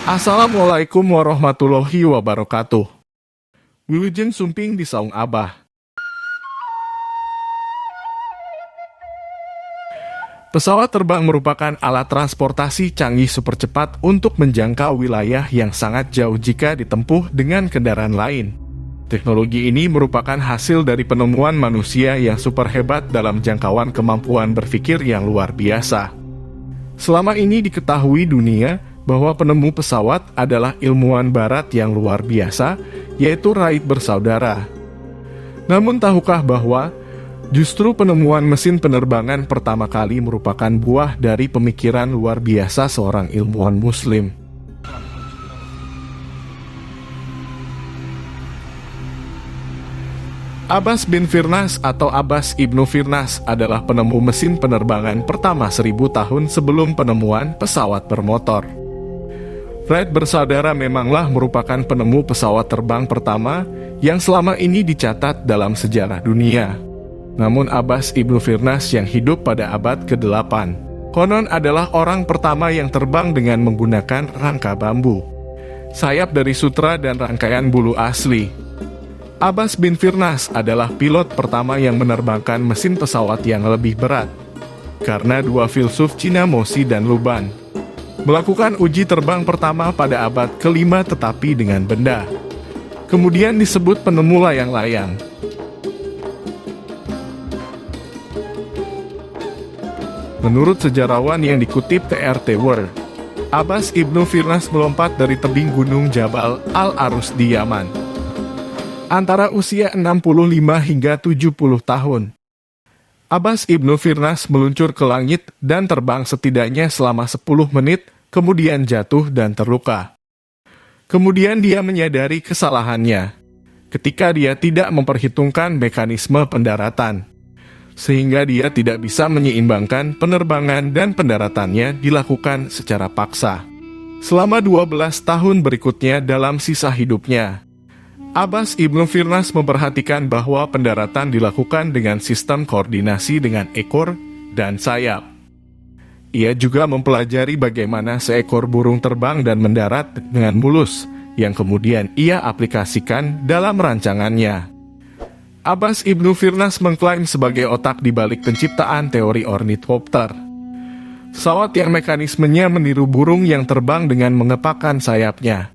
Assalamualaikum warahmatullahi wabarakatuh. Wilujeng sumping di saung Abah. Pesawat terbang merupakan alat transportasi canggih super cepat untuk menjangkau wilayah yang sangat jauh jika ditempuh dengan kendaraan lain. Teknologi ini merupakan hasil dari penemuan manusia yang super hebat dalam jangkauan kemampuan berpikir yang luar biasa. Selama ini diketahui dunia bahwa penemu pesawat adalah ilmuwan barat yang luar biasa, yaitu Wright bersaudara. Namun tahukah bahwa justru penemuan mesin penerbangan pertama kali merupakan buah dari pemikiran luar biasa seorang ilmuwan muslim? Abbas bin Firnas atau Abbas ibnu Firnas adalah penemu mesin penerbangan pertama 1000 tahun sebelum penemuan pesawat bermotor. Wright bersaudara memanglah merupakan penemu pesawat terbang pertama yang selama ini dicatat dalam sejarah dunia. Namun Abbas ibnu Firnas yang hidup pada abad ke-8, konon adalah orang pertama yang terbang dengan menggunakan rangka bambu, sayap dari sutra dan rangkaian bulu asli. Abbas bin Firnas adalah pilot pertama yang menerbangkan mesin pesawat yang lebih berat, karena dua filsuf Cina Mosi dan Luban melakukan uji terbang pertama pada abad ke-5 tetapi dengan benda. Kemudian disebut penemu layang-layang. Menurut sejarawan yang dikutip TRT World, Abbas ibnu Firnas melompat dari tebing gunung Jabal Al-Arus di Yaman antara usia 65 hingga 70 tahun. Abbas ibnu Firnas meluncur ke langit dan terbang setidaknya selama 10 menit, kemudian jatuh dan terluka. Kemudian dia menyadari kesalahannya ketika dia tidak memperhitungkan mekanisme pendaratan, sehingga dia tidak bisa menyeimbangkan penerbangan dan pendaratannya dilakukan secara paksa. Selama 12 tahun berikutnya dalam sisa hidupnya, Abbas ibnu Firnas memperhatikan bahwa pendaratan dilakukan dengan sistem koordinasi dengan ekor dan sayap. Ia juga mempelajari bagaimana seekor burung terbang dan mendarat dengan mulus, yang kemudian ia aplikasikan dalam rancangannya. Abbas ibnu Firnas mengklaim sebagai otak di balik penciptaan teori ornithopter, pesawat yang mekanismenya meniru burung yang terbang dengan mengepakkan sayapnya.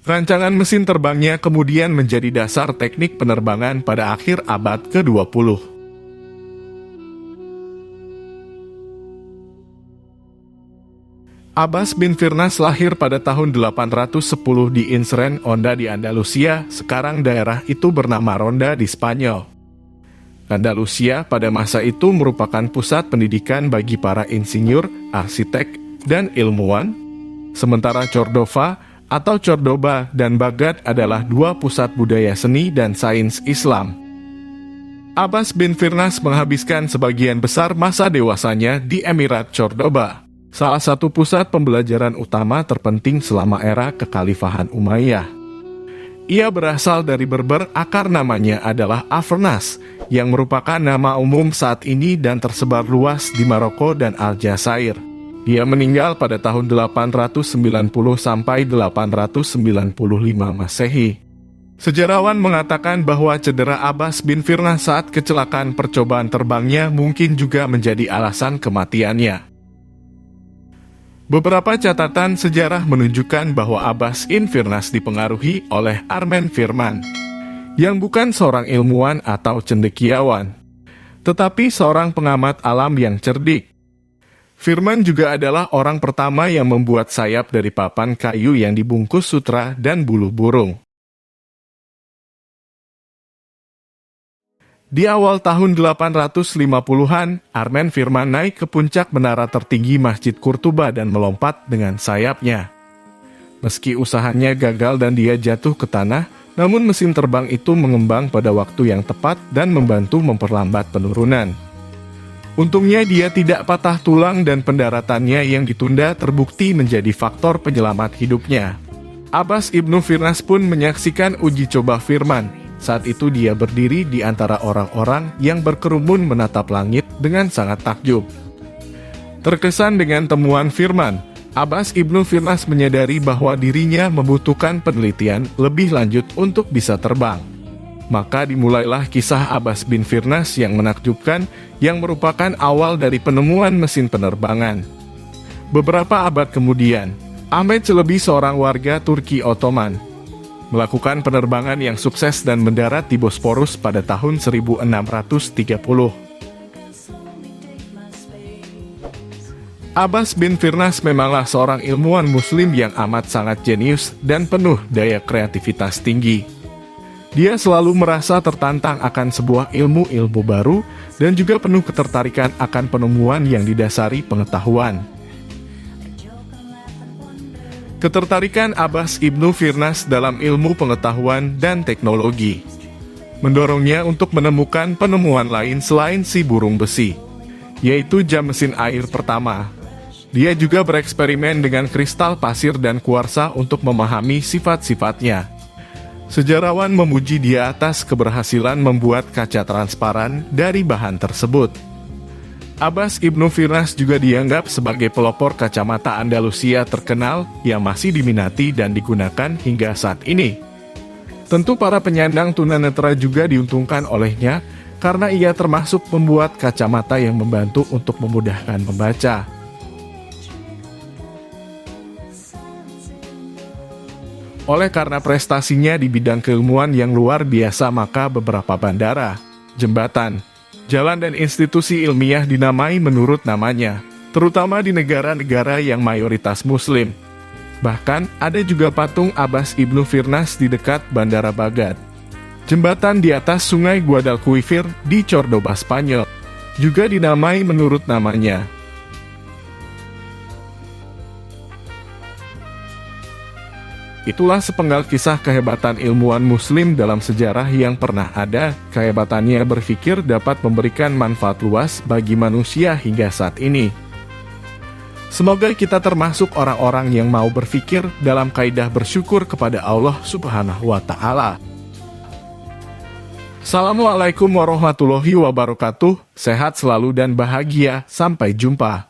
Rancangan mesin terbangnya kemudian menjadi dasar teknik penerbangan pada akhir abad ke-20. Abbas bin Firnas lahir pada tahun 810 di Insren, Onda di Andalusia, sekarang daerah itu bernama Ronda di Spanyol. Andalusia pada masa itu merupakan pusat pendidikan bagi para insinyur, arsitek, dan ilmuwan, sementara Cordova atau Cordoba dan Baghdad adalah dua pusat budaya seni dan sains Islam. Abbas bin Firnas menghabiskan sebagian besar masa dewasanya di Emirat Cordoba, salah satu pusat pembelajaran utama terpenting selama era kekhalifahan Umayyah. Ia berasal dari Berber, akar namanya adalah Afernas, yang merupakan nama umum saat ini dan tersebar luas di Maroko dan Aljazair. Dia meninggal pada tahun 890 sampai 895 Masehi. Sejarawan mengatakan bahwa cedera Abbas bin Firnas saat kecelakaan percobaan terbangnya mungkin juga menjadi alasan kematiannya. Beberapa catatan sejarah menunjukkan bahwa Abbas bin Firnas dipengaruhi oleh Armen Firman, yang bukan seorang ilmuwan atau cendekiawan, tetapi seorang pengamat alam yang cerdik. Firman juga adalah orang pertama yang membuat sayap dari papan kayu yang dibungkus sutra dan bulu burung. Di awal tahun 850-an, Armen Firman naik ke puncak menara tertinggi Masjid Kurtuba dan melompat dengan sayapnya. Meski usahanya gagal dan dia jatuh ke tanah, namun mesin terbang itu mengembang pada waktu yang tepat dan membantu memperlambat penurunan. Untungnya dia tidak patah tulang dan pendaratannya yang ditunda terbukti menjadi faktor penyelamat hidupnya. Abbas ibnu Firnas pun menyaksikan uji coba Firman. Saat itu dia berdiri di antara orang-orang yang berkerumun menatap langit dengan sangat takjub. Terkesan dengan temuan Firman, Abbas Ibnu Firnas menyadari bahwa dirinya membutuhkan penelitian lebih lanjut untuk bisa terbang. Maka dimulailah kisah Abbas bin Firnas yang menakjubkan, yang merupakan awal dari penemuan mesin penerbangan. Beberapa abad kemudian, Ahmed Çelebi, seorang warga Turki Ottoman, melakukan penerbangan yang sukses dan mendarat di Bosporus pada tahun 1630. Abbas bin Firnas memanglah seorang ilmuwan muslim yang amat sangat jenius dan penuh daya kreativitas tinggi. Dia selalu merasa tertantang akan sebuah ilmu-ilmu baru dan juga penuh ketertarikan akan penemuan yang didasari pengetahuan. Ketertarikan Abbas Ibnu Firnas dalam ilmu pengetahuan dan teknologi mendorongnya untuk menemukan penemuan lain selain si burung besi, yaitu jam mesin air pertama. Dia juga bereksperimen dengan kristal pasir dan kuarsa untuk memahami sifat-sifatnya. Sejarawan memuji dia atas keberhasilan membuat kaca transparan dari bahan tersebut. Abbas Ibnu Firnas juga dianggap sebagai pelopor kacamata Andalusia terkenal yang masih diminati dan digunakan hingga saat ini. Tentu para penyandang tunanetra juga diuntungkan olehnya karena ia termasuk pembuat kacamata yang membantu untuk memudahkan membaca. Oleh karena prestasinya di bidang keilmuan yang luar biasa, maka beberapa bandara, jembatan, jalan dan institusi ilmiah dinamai menurut namanya, terutama di negara-negara yang mayoritas muslim. Bahkan ada juga patung Abbas Ibnu Firnas di dekat Bandara Baghdad. Jembatan di atas sungai Guadalquivir di Cordoba, Spanyol, juga dinamai menurut namanya. Itulah sepenggal kisah kehebatan ilmuwan muslim dalam sejarah yang pernah ada. Kehebatannya berpikir dapat memberikan manfaat luas bagi manusia hingga saat ini. Semoga kita termasuk orang-orang yang mau berpikir dalam kaidah bersyukur kepada Allah Subhanahu wa Ta'ala. Assalamualaikum warahmatullahi wabarakatuh. Sehat selalu dan bahagia. Sampai jumpa.